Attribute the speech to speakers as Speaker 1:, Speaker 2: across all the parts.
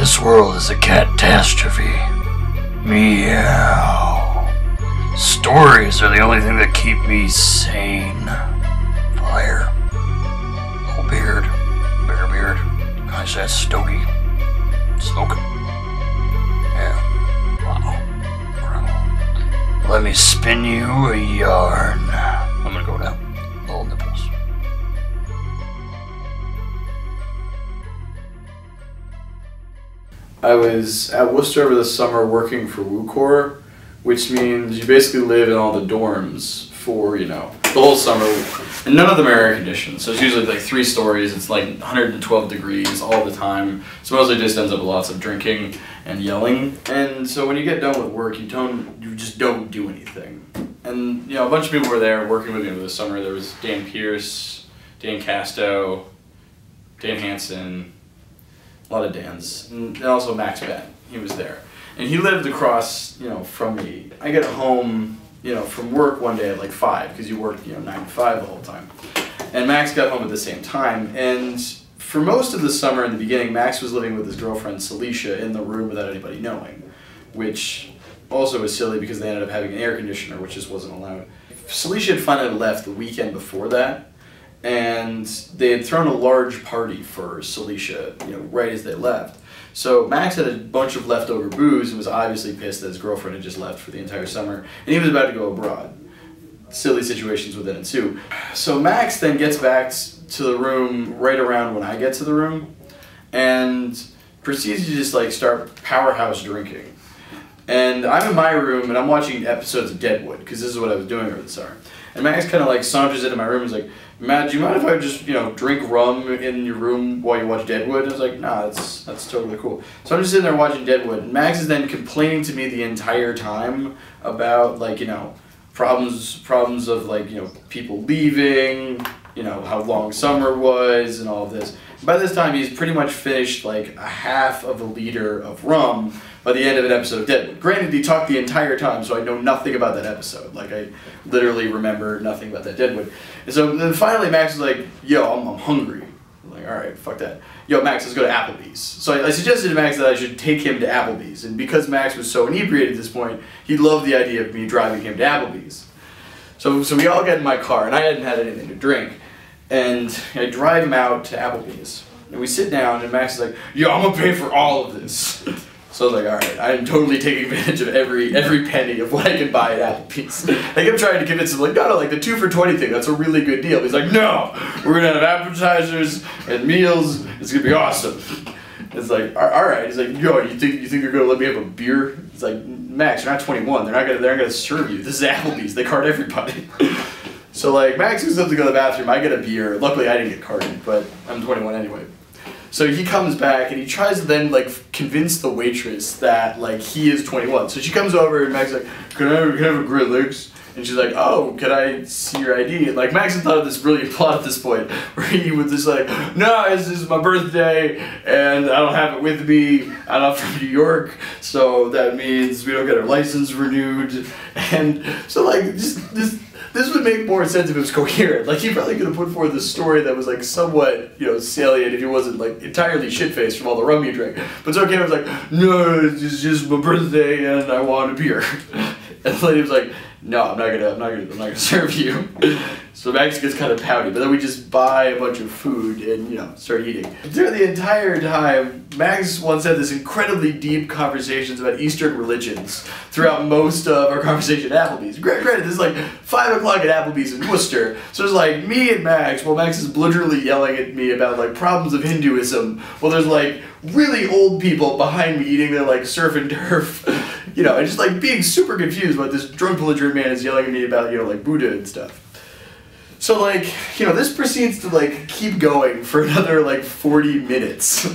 Speaker 1: This world is a catastrophe. Meow. Stories are the only thing that keep me sane. Fire. Old beard. Bigger beard. Nice ass stogie. Smoking. Yeah. Wow. Let me spin you a yarn. I'm gonna go now. Little nipples.
Speaker 2: I was at Worcester over the summer working for WooCorps, which means you basically live in all the dorms for, the whole summer. And none of them are air conditioned, so it's usually like 3 stories, it's like 112 degrees all the time. So mostly just ends up with lots of drinking and yelling. And so when you get done with work, you just don't do anything. And a bunch of people were there working with me over the summer. There was Dan Pierce, Dan Casto, Dan Hansen, a lot of Dans, and also Max Ben. He was there, and he lived across, from me. I get home, from work one day at like 5 because you work, 9 to 5 the whole time, and Max got home at the same time. And for most of the summer in the beginning, Max was living with his girlfriend Celicia in the room without anybody knowing, which also was silly because they ended up having an air conditioner, which just wasn't allowed. Celicia had finally left the weekend before that, and they had thrown a large party for Celicia, right as they left. So Max had a bunch of leftover booze and was obviously pissed that his girlfriend had just left for the entire summer, and he was about to go abroad. Silly situations would then ensue. So Max then gets back to the room right around when I get to the room, and proceeds to just start powerhouse drinking. And I'm in my room and I'm watching episodes of Deadwood, because this is what I was doing over the summer. And Max kind of saunters into my room and is like, "Matt, do you mind if I just, drink rum in your room while you watch Deadwood?" I was like, "Nah, that's totally cool." So I'm just sitting there watching Deadwood, and Max is then complaining to me the entire time about, problems of, people leaving, how long summer was and all of this. By this time, he's pretty much finished, a half of a liter of rum by the end of an episode of Deadwood. Granted, he talked the entire time, so I know nothing about that episode. I literally remember nothing about that Deadwood. And so then finally Max was like, "Yo, I'm hungry." I'm like, "Alright, fuck that. Yo, Max, let's go to Applebee's." So I suggested to Max that I should take him to Applebee's. And because Max was so inebriated at this point, he loved the idea of me driving him to Applebee's. So we all get in my car, and I hadn't had anything to drink. And I drive him out to Applebee's. And we sit down, and Max is like, "Yo, I'm gonna pay for all of this." So I was like, "Alright, I'm totally taking advantage of every penny of what I can buy at Applebee's." I kept trying to convince him, no, the 2 for $20 thing, that's a really good deal. He's like, "No, we're gonna have appetizers and meals, it's gonna be awesome." It's like, "Alright." He's like, "Yo, you think they're gonna let me have a beer?" It's like, "Max, you're not 21, they're not gonna serve you. This is Applebee's, they card everybody." So Max goes up to go to the bathroom, I get a beer. Luckily I didn't get carded, but I'm 21 anyway. So he comes back and he tries to then convince the waitress that he is 21. So she comes over and Max is like, can I have a grilled legs? And she's like, "Oh, can I see your ID?" And Max had thought of this brilliant plot at this point, where he was just like, "No, this is my birthday and I don't have it with me. I'm not from New York, so that means we don't get our license renewed." And so this would make more sense if it was coherent. He probably could have put forth a story that was somewhat, salient if he wasn't entirely shit-faced from all the rum he drank. But so Ken was like, "No, it's just my birthday and I want a beer." And the lady was like, "No, I'm not gonna serve you." So Max gets kind of pouty, but then we just buy a bunch of food and, start eating. During the entire time, Max once had this incredibly deep conversations about Eastern religions throughout most of our conversation at Applebee's. Granted, this is 5 o'clock at Applebee's in Worcester, so it's me and Max, while Max is belligerently yelling at me about problems of Hinduism, while there's really old people behind me eating their surf and turf, and just being super confused what this drunk belligerent man is yelling at me about, Buddha and stuff. So this proceeds to keep going for another 40 minutes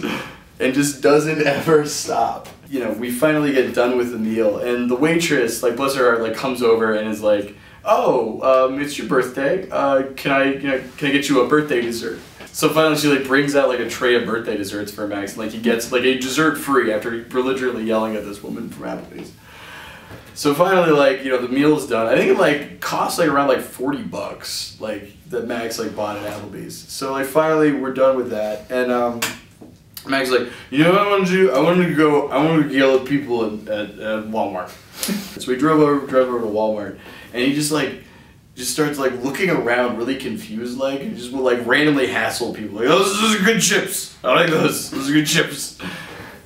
Speaker 2: and just doesn't ever stop. We finally get done with the meal and the waitress, bless her heart, comes over and is like, "Oh, it's your birthday. Can I get you a birthday dessert?" So finally she brings out a tray of birthday desserts for Max, and he gets a dessert free after belligerently yelling at this woman from Applebee's. So finally, the meal's done. I think it costs around $40, that Max bought at Applebee's. So finally we're done with that, and Max is like, you know what I want to do? I want to yell at people at Walmart. So we drove over to Walmart, and he just starts like looking around really confused, like, and just will like randomly hassle people, like, oh, those are good chips. I like those are good chips.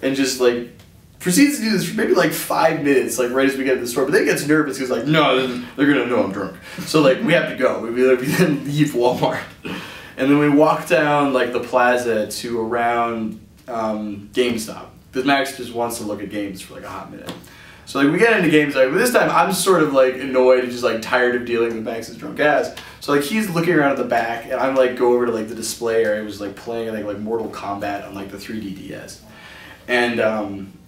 Speaker 2: And just like proceeds to do this for maybe like 5 minutes, like right as we get to the store. But then he gets nervous because like, no, they're gonna know I'm drunk. So like we have to go. We then leave Walmart, and then we walk down like the plaza to around GameStop, because Max just wants to look at games for like a hot minute. So like we get into GameStop, but this time I'm sort of like annoyed and just like tired of dealing with Max's drunk ass. So like he's looking around at the back, and I'm like go over to like the display area. I was like playing I think like Mortal Kombat on like the 3D DS. And,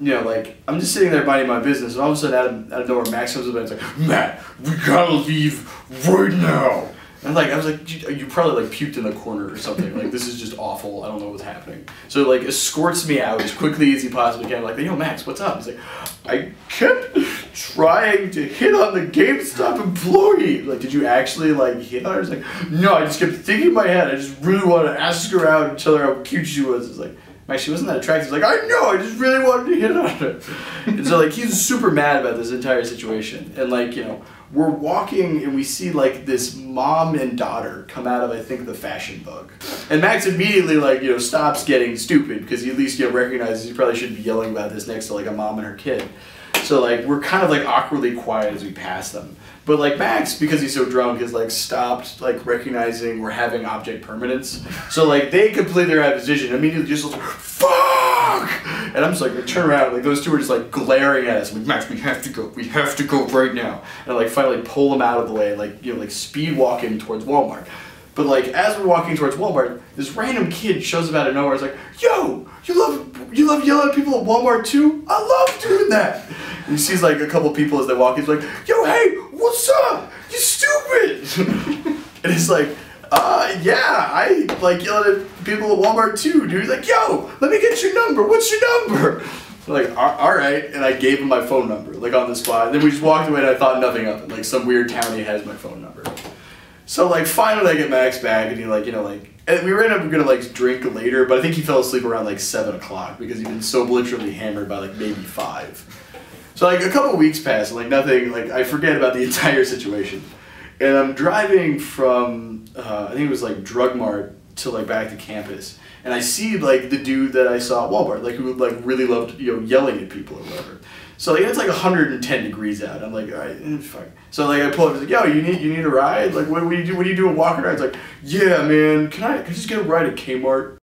Speaker 2: you know, like, I'm just sitting there minding my business, and all of a sudden, out of nowhere, Max comes up and it's like, Matt, we gotta leave right now. And, like, I was like, you probably, like, puked in the corner or something. Like, this is just awful. I don't know what's happening. So, like, escorts me out as quickly as he possibly can. Like, yo, Max, what's up? He's like, I kept trying to hit on the GameStop employee. Like, did you actually, like, hit on her? He's like, no, I just kept thinking in my head. I just really wanted to ask her out and tell her how cute she was. It's like, Max, she wasn't that attractive. He's like, I know, I just really wanted to hit on her. And so, like, he's super mad about this entire situation. And, like, you know, we're walking and we see, like, this mom and daughter come out of, I think, the Fashion Bug. And Max immediately, like, you know, stops getting stupid because he at least, you know, recognizes he probably shouldn't be yelling about this next to, like, a mom and her kid. So, like, we're kind of, like, awkwardly quiet as we pass them. But, like, Max, because he's so drunk, has, like, stopped, like, recognizing we're having object permanence. So, like, they completely are out of position. Immediately just like, fuck! And I'm just like, I turn around, like, those two are just, like, glaring at us. I'm like, Max, we have to go right now. And I, like, finally pull them out of the way and, like, you know, like, speed walking towards Walmart. But, like, as we're walking towards Walmart, this random kid shows up out of nowhere. It's like, yo, you love yelling at people at Walmart too? I love doing that. And he sees, like, a couple people as they walk. He's like, yo, hey, what's up? You stupid. And he's like, yeah, I like yelling at people at Walmart too, dude. He's like, yo, let me get your number. What's your number? I'm like, all right. And I gave him my phone number, like, on the spot. And then we just walked away and I thought nothing of it. Like, some weird townie has my phone number. So, like, finally I get Max back, and he, like, you know, like, and we were gonna, like, drink later, but I think he fell asleep around, like, 7 o'clock because he'd been so belligerently hammered by, like, maybe 5. So, like, a couple weeks pass, and, like, nothing, like, I forget about the entire situation. And I'm driving from, I think it was, like, Drug Mart to, like, back to campus, and I see, like, the dude that I saw at Walmart, like, who, like, really loved, you know, yelling at people or whatever. So, like, it's like 110 degrees out. I'm like, all right, fuck. So, like, I pull up. He's like, yo, you need a ride? Like, what do you do? What do you do in walking rides? Like, yeah, man. Can I just get a ride at Kmart?